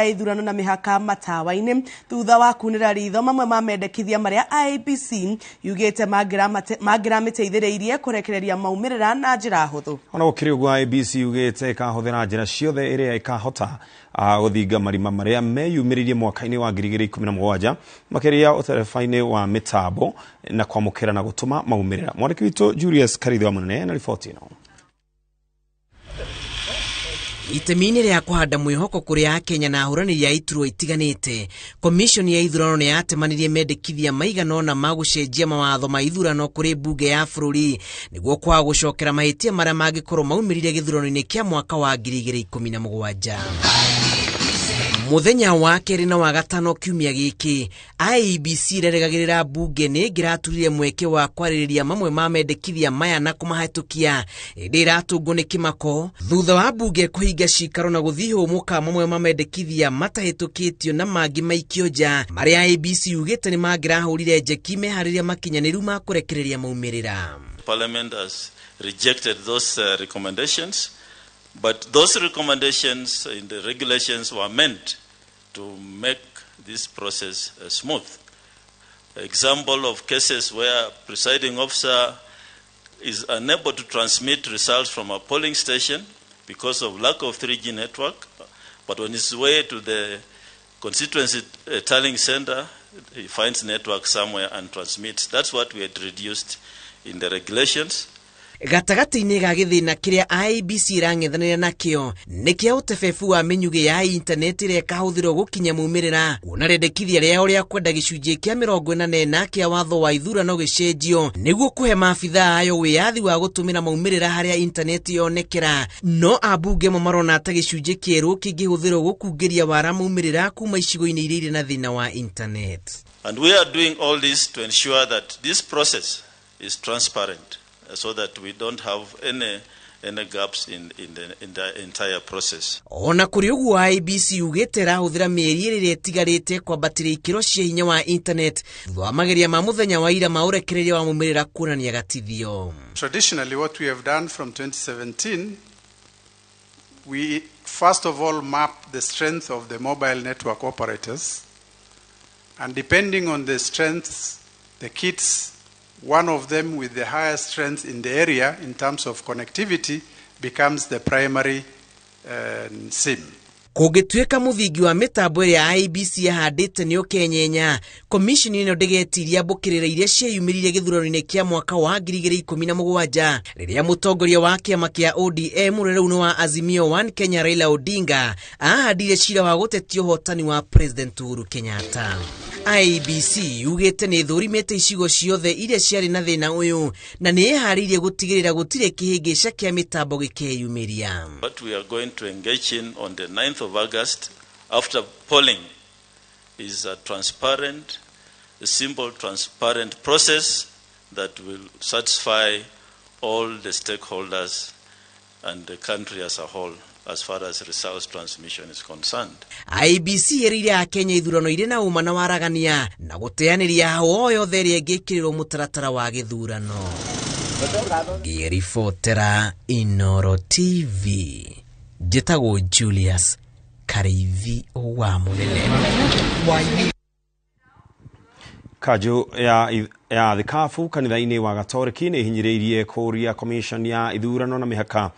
ithurano na mihaka matawa-ini thutha wa kunira ritho mamwe ma mendekithia maria IEBC yugite mangiramiteithereirie kurekereria maumirira na njira huthu. Ona gukiri uguo IEBC yugite ikahuthira njira ciothe iria ikahota guthinga marima maria meyumiririe mwaka-ini wa 2017 makiria uterefa-ini wa mitambo na kwamukira na gutuma maumirira. Mwandiki witu Julius Karithe wa Munene na ripoti ino. Itemini ria kuhanda mwihoko kuri Kenya na ahurani ya iturwa itiganite. Commission ya ithurano ni yatemanirie mendekithia maigana na magucenjia mawatho ma ithurano kuri bunge ya bururi niguo kwa gucokera mahitia maria mangikorwo maumirire githurano-ini kia mwaka wa 2017. Muthenya wa keri na wa gatano kiumia giki IEBC iregagirira bunge ni ngiraturire mweke wa kwaririria mamwe ma mendekithia maya na kumahitukia iratungo ni kimako thutha wa bunge kuhinga cikaro na guthiho muka mamwe ma mendekithia matahitukitio na mangi maikio nja maria IEBC yugite ni mangirahurire njeki mehariria makinyaniru ma kurekereria maumirira. Parliament has rejected those recommendations. But those recommendations in the regulations were meant to make this process smooth. Example of cases where presiding officer is unable to transmit results from a polling station because of lack of 3G network, but on his way to the constituency tallying center, he finds network somewhere and transmits. That's what we had reduced in the regulations. Gatagati-ini ga githina kiria IEBC irang'ethanira nakio nikia utefefu wa menyuge ya internet iria ikahuthirwo gukinya maumirira kuona rendekithia ria uria kwenda gicunjĩ kia 44 kia watho wa ithurano gicenjio niguo kuhe maabitha ayo wiyathi wa gutumira maumirira haria internet yonekera no abunge marona ta gicunjĩ kieru kingihuthirwo gukungeria wara maumirira kuma icigo-ini iria iri na thina wa internet. And we are doing all this to ensure that this process is transparent, so that we don't have any gaps in the entire process. Ona kuri uguo IEBC yugite rahuthira mieri iri itigarite kwambatira ikiro cia hinya wa internet thwa mageria ma muthenya wa ira maurekereria wa mumirira kuonania gatithio. Traditionally, what we have done from 2017, we first of all map the strength of the mobile network operators, and depending on the strengths, the kits, one of them with the highest strength in the area in terms of connectivity becomes the primary SIM. Kugituika muthingi wa mitambo iria IEBC yahandite ni ukenyenya commission ino ndigetiria mbukirira iria cieyumirire githurano-ini kia mwaka wa 2017 riria mutongoria wa kiama kia ODM rureu wa Azimio One Kenya Raila Odinga ahandire cira wa gutetia uhotani wa President Uhuru Kenyatta. IEBC yugite ni thurimete icigo ciothe iria ciari na thina uyu na ni eharirie gutigirira gutire kihingisha kia mitambo gikeyumiria. What we are going to engage in on the 9th of August after polling is a transparent, a simple, transparent process that will satisfy all the stakeholders and the country as a whole, as far as results transmission is concerned. IEBC erire Kenya ithurano ire na uma na waragania na guteaniria hao yothe ria ngikirirwo mutaratara wa githurano. Ngiribotera Inooro TV. Njĩtagwo Julius Karithe wa Munene. Kanjũ ya thikabu kanitha-ini wa Gatoreki ni hinyiriirie kuria commission ya ithurano na mihaka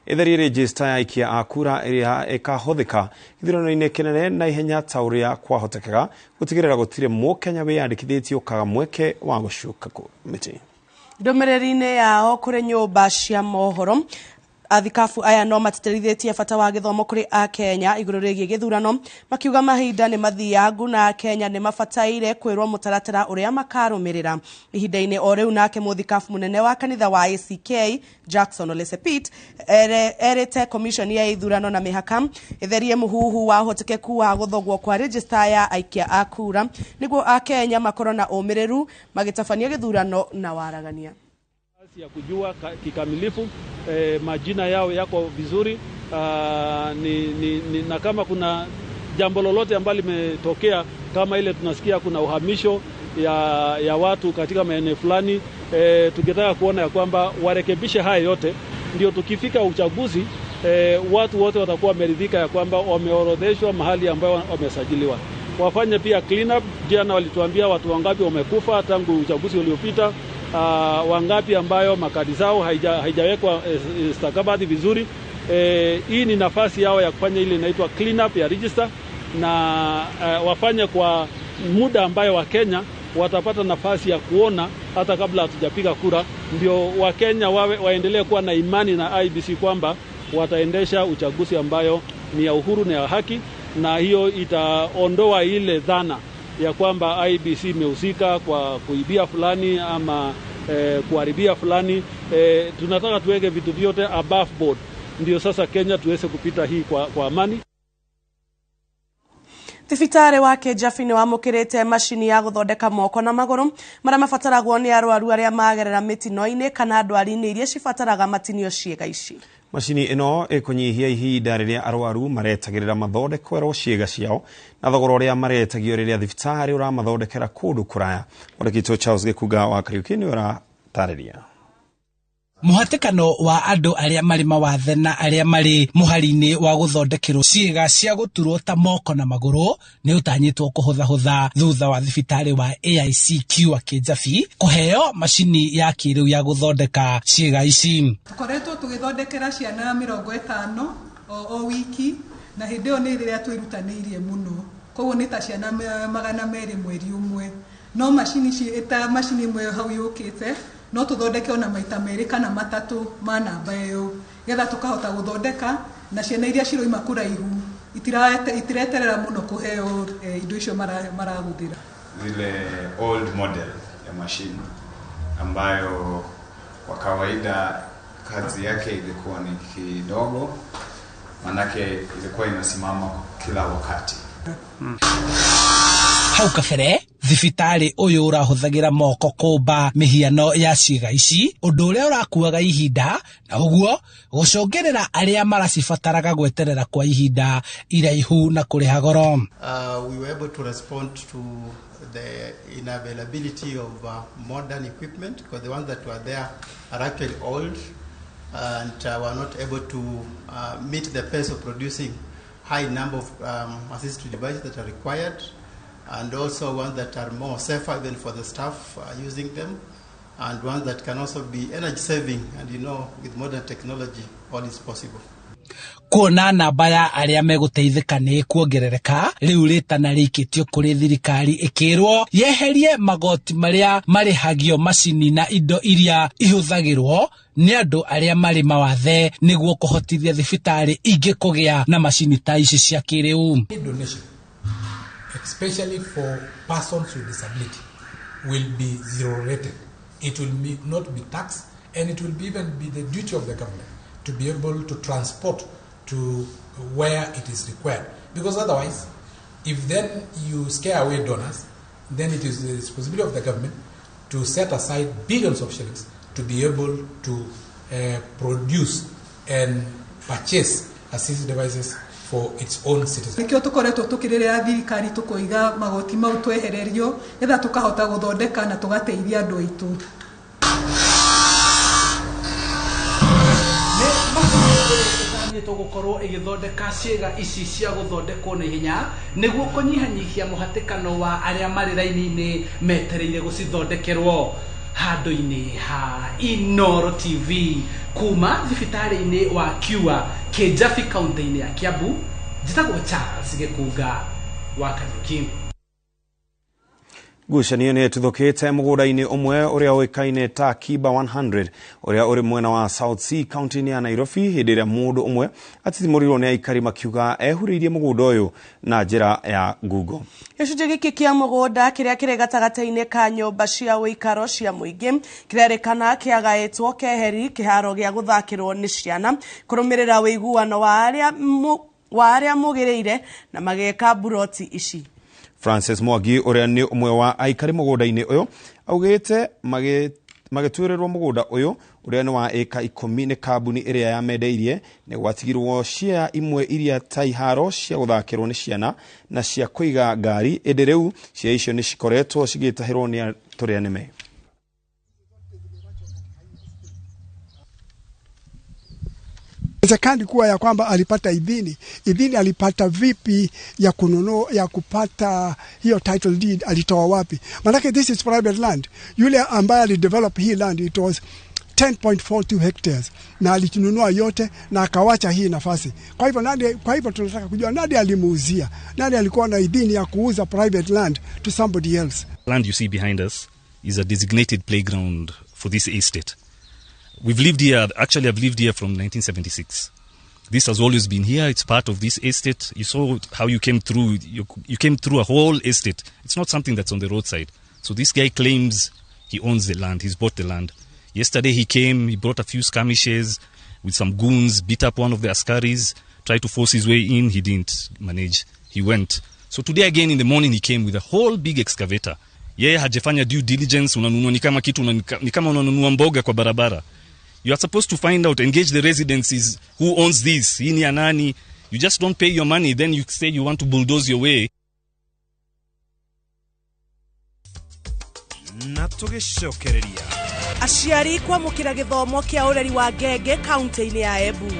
itheri register ya ikia akura iria ikahuthika ithurano-ini kinene na ihenya ta uria kwahotekega gutigirira gutire mukenya wiyandikithitio kaga mweke wa gucuka miti. Ndomereri-ini yao kuri nyumba cia mohoro athikabu aya no matiterithitie bata wa githomo kuri Kenya iguru rigie githurano makiuga mahinda ni mathiangu na Kenya ni mabataire kwirwo mutaratara uria makarumirira ihinda-ini o riu nake muthikabu munene wa kanitha wa ACK Jackson Ole Sepit erete commission ya ithurano na mihaka itherie muhuhu wa hotekeku wa guthogwo kwa register ya aikia akura niguo Kenya makorwo na umiriru magitabania githurano na waragania ya kujua kikamilifu majina yao yako vizuri na kama kuna jambo lolote ambalo limetokea kama ile tunasikia kuna uhamisho ya watu katika maeneo fulani tukitaka kuona ya kwamba warekebishe haya yote ndio tukifika uchaguzi watu wote watakuwa wameridhika ya kwamba wameorodheshwa mahali ambayo wamesajiliwa. Wafanye pia clean up. Jana walituambia watu wangapi wamekufa tangu uchaguzi uliopita, wangapi ambayo makadi zao haijawekwa stakabadhi vizuri. Hii ni nafasi yao ya kufanya ile inaitwa clean up ya register, na wafanye kwa muda ambayo Wakenya watapata nafasi ya kuona hata kabla hatujapiga kura, ndio Wakenya waendelee kuwa na imani na IEBC kwamba wataendesha uchaguzi ambayo ni ya uhuru na ya haki, na hiyo itaondoa ile dhana ya kwamba IEBC imehusika kwa kuibia fulani ama kuharibia fulani. Tunataka tuweke vitu vyote above board, ndio sasa Kenya tuweze kupita hii kwa amani. Thibitari wa Kijabi ni wamukirite mashini ya guthondeka moko na maguru maria mabataragwo ni arwaru aria magerera mitino-ini kana ndwari-ini iria cibataraga matinio ciega ici. Mashini ino ikunyihia ihinda riria arwaru maretagirira mathondekero ciega ciao na thogora uria maretagio riria thibitari uramathondekera kundu kuraya. Mwandĩki Charles Gikuga wa Kariuki ni ũratarĩria. Muhatikano wa andu aria mari mawathe na aria mari muhari-ini wa guthondekerwo ciega cia guturwo ta moko na maguru ni utanyitwo kuhutha thutha wa thibitari wa AICQ wa Kijabi kuheo mashini ya kiriu ya guthondeka ciega ici. Tukoretwo tugithondekera ciana 50 o wiki na hindi yo ni riria twirutanirie muno, koguo ni ta ciana 200 mweri umwe, no mashini ita mashini imwe hau yukite no tuthondeke ona maita meri kana matatu ma namba iyo getha tukahota guthondeka na ciana iria ciroima kuraihu itireterera muno kuheo indo icio marahuthira. Zile old model ya mashine ambayo kwa kawaida kazi yake ilikuwa ni kidogo, manake ilikuwa inasimama kila wakati. Hau kabere thibitari uyu urahuthagira moko kumba mihiano ya ciega ici undu uria urakuaga ihinda na uguo gucungerera aria maracibataraga gweterera kwa ihinda iraihu na kuriha goro. We were able to respond to the inavailability of modern equipment because the ones that were there are actually old and were not able to meet the pace of producing high number of assistive devices that are required, and also ones that are more safer even for the staff using them, and ones that can also be energy saving, and you know with modern technology all is possible. Kuona namba ya aria meguteithika ni kuongerereka riu ritana rikitio kuri thirikari ikirwo yeherie magoti maria marihagio mashini na indo iria ihuthagirwo ni andu aria mari mawathe niguo kuhotithia thibitari ingi kugia na mashini ta ici cia kiriu. Donation, especially for persons with disability, will be zero rated. It will not be taxed, and it will even be the duty of the government to be able to transport to where it is required. Because otherwise, if then you scare away donors, then it is the responsibility of the government to set aside billions of shillings to be able to produce and purchase assistive devices for its own citizens. Nikio tukoretwo tukirira thirikari tukoiga magoti mau twehererio etha tukahota guthondeka na tugateithia andu aitu. Gukorwo igithondeka ciega ici cia guthondekwo na ihenya niguo kunyihanyihia muhatikano wa aria mari raini-ini metereire gucithondekerwo. Handu-ini ha Inooro TV kuma thibitari-ini wa Kiua Kijabi kaunti-ini ya Kiambu, njitagwo Charles Gikuga wa Kariuki. Ngucanio nĩ ĩtuthũkĩte mũgũnda-inĩ ũmwe ũrĩa ũĩkaine ta Kiba 100 ũrĩa ũrĩ mwena wa South Sea kaunti-inĩ ya Nairobi hĩndĩ ĩrĩa mũndũ ũmwe atithimũrirwo nĩ aikari makiuga ehurĩirie mũgũnda ũyũ na njĩra ya Google. Gĩcunjĩ gĩkĩ kĩa mũgũnda kĩrĩa kĩrĩ gatagatĩ-inĩ ka nyũmba cia ũikaro cia mũingĩ kĩrerĩkana kĩagaĩtwo keheri kĩharo gĩa gũthakĩrwo nĩ ciana kũrũmĩrĩra wĩiguano wa arĩa mũgĩrĩire na mageka buroti ici. Francis Mwangi ũrĩa nĩ ũmwe wa aikari mũgũnda-inĩ ũyũ augĩte magĩtuĩrĩrwo mũgũnda ũyũ ũrĩa nĩ wa eka 10 nĩ kambuni ĩrĩa yamendeirie nĩ gwatigirwo cia imwe iria ta iharo cia gũthakĩrwo nĩ ciana na cia kũiga ngari ĩndĩ rĩu cia icio nĩ cikoretwo cigĩtahĩrwo nĩ tũrĩa nĩme. Zekandi kuwa ya kwamba alipata idhini alipata vipi ya kununua, ya kupata hiyo title deed, alitoa wapi? Manake this is private land. Yule ambaye alidevelop hii land, it was 10.42 hectares, na alinunua yote na akawacha hii nafasi. Kwa hivyo tunataka kujua nani alimuuzia, nani alikuwa na idhini ya kuuza private land to somebody else. Land you see behind us is a designated playground for this estate. We've lived here, actually I've lived here from 1976. This has always been here, it's part of this estate. You saw how you came through, you came through a whole estate. It's not something that's on the roadside. So this guy claims he owns the land, he's bought the land. Yesterday he came, he brought a few skirmishes with some goons, beat up one of the askaris, tried to force his way in, he didn't manage, he went. So today again in the morning he came with a whole big excavator. Yeye hajafanya due diligence, unanunua ni kama kitu, ni kama unanunua mboga kwa barabara. You are supposed to find out, engage the residents who owns this, hii ni ya nani. You just don't pay your money, then you say you want to bulldoze your way. Aciari kwamukira githomo kia ureri wa ngenge kaunti-ini ya Embu.